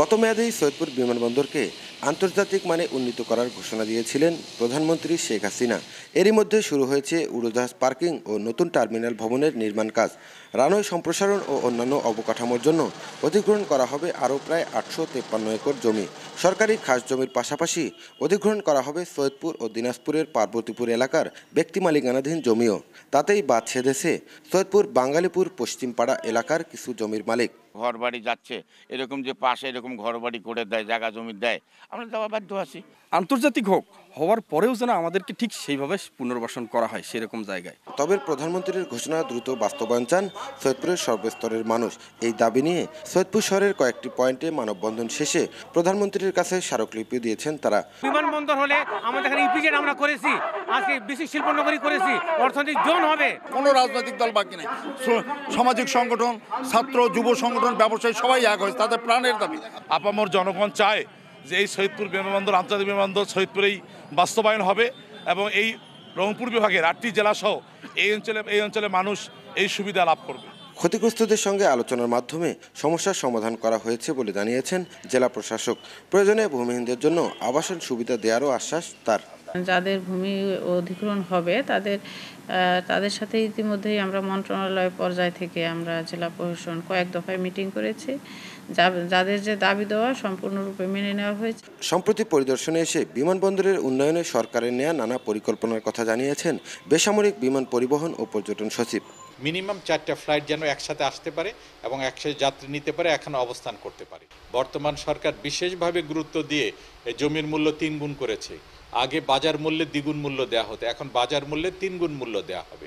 গত মেয়াদেই সৈয়দপুর বিমানবন্দরকে আন্তর্জাতিক মানে উন্নীত করার ঘোষণা দিয়েছিলেন প্রধানমন্ত্রী শেখ হাসিনা। এরই মধ্যে শুরু হয়েছে উড়োজাহাজ পার্কিং ও নতুন টার্মিনাল ভবনের নির্মাণ কাজ। রানওয়ে সম্প্রসারণ ও অন্যান্য অবকাঠামোর জন্য অধিগ্রহণ করা হবে আরও প্রায় 853 একর জমি। সরকারি খাস জমির পাশাপাশি অধিগ্রহণ করা হবে সৈয়দপুর ও দিনাজপুরের পার্বতীপুর এলাকার ব্যক্তি মালিকানাধীন জমিও। তাতেই বাদ ছেড়েছে সৈয়দপুর বাঙ্গালীপুর পশ্চিমপাড়া এলাকার কিছু জমির মালিক। ঘর বাড়ি যাচ্ছে, এরকম যে পাশে এরকম ঘর বাড়ি করে দেয়, জায়গা জমি দেয়, আমরা দেওয়া বাধ্য আছি। আন্তর্জাতিক হওয়ার পরেও যেন আমাদেরকে ঠিক সেইভাবে পুনর্বাসন করা হয় সেরকম জায়গায়। তবে প্রধানমন্ত্রীর ঘোষণা দ্রুত বাস্তবায়ন চান সৈয়দপুরের সর্বস্তরের মানুষ। এই দাবি নিয়ে সৈয়দপুর শহরের কয়েকটি পয়েন্টে মানববন্ধন শেষে প্রধানমন্ত্রীর কাছে স্মারকলিপি দিয়েছেন তারা। বিমানবন্দর হলে আমাদের এখানে ইপিজেড আমরা করেছি, আজকে বিশেষ শিল্পনগরী করেছি, অর্থনৈতিক জোন হবে। কোনো রাজনৈতিক দল বাকি নেই, সামাজিক সংগঠন, ছাত্র, যুব সংগঠন, ব্যবসায়ী সবাই এক হয়েছে, তাদের প্রাণের দাবি। আপামর জনগণ চায় যে এই সৈয়দপুর বিমানবন্দর, আন্তর্জাতিক বিমানবন্দর সৈয়দপুরেই বাস্তবায়ন হবে এবং এই রংপুর বিভাগের 8টি জেলা সহ এই অঞ্চলে মানুষ এই সুবিধা লাভ করবে। ক্ষতিগ্রস্তদের সঙ্গে আলোচনার মাধ্যমে সমস্যার সমাধান করা হয়েছে বলে জানিয়েছেন জেলা প্রশাসক। প্রয়োজনে ভূমিহীনদের জন্য আবাসন সুবিধা দেওয়ারও আশ্বাস তার। যাদের ভূমি অধিগ্রহণ হবে তাদের সাথে ইতিমধ্যেই আমরা মন্ত্রণালয় পর্যায় থেকে আমরা জেলা প্রশাসন কয়েক দফায় মিটিং করেছি। যাদের যে দাবি দেওয়া সম্পূর্ণরূপে মেনে নেওয়া হয়েছে। সম্প্রতি পরিদর্শনে এসে বিমানবন্দরের উন্নয়নে সরকারের নেওয়া নানা পরিকল্পনার কথা জানিয়েছেন বেসামরিক বিমান পরিবহন ও পর্যটন সচিব। মিনিমাম 4টা ফ্লাইট যেন একসাথে আসতে পারে এবং একসাথে যাত্রী নিতে পারে, এখানে অবস্থান করতে পারে। বর্তমান সরকার বিশেষভাবে গুরুত্ব দিয়ে জমির মূল্য 3 গুণ করেছে। আগে বাজার মূল্যে 2 গুণ মূল্য দেওয়া হতো, এখন বাজার মূল্যে 3 গুণ মূল্য দেওয়া হবে।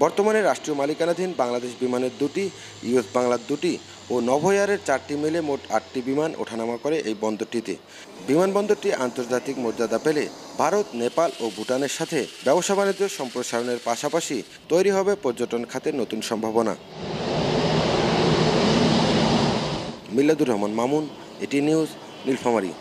বর্তমানে রাষ্ট্রীয় মালিকানাধীন বাংলাদেশ বিমানের 2টি, ইউএস বাংলার 2টি ও নভোএয়ারের 4টি মিলে মোট 8টি বিমান ওঠানামা করে এই বন্দরটিতে। বিমানবন্দরটি আন্তর্জাতিক মর্যাদা পেলে ভারত, নেপাল ও ভুটানের সাথে ব্যবসা বাণিজ্য সম্প্রসারণের পাশাপাশি তৈরি হবে পর্যটন খাতের নতুন সম্ভাবনা। মিল্লাদুর রহমান মামুন, এটি নিউজ, নীলফামারী।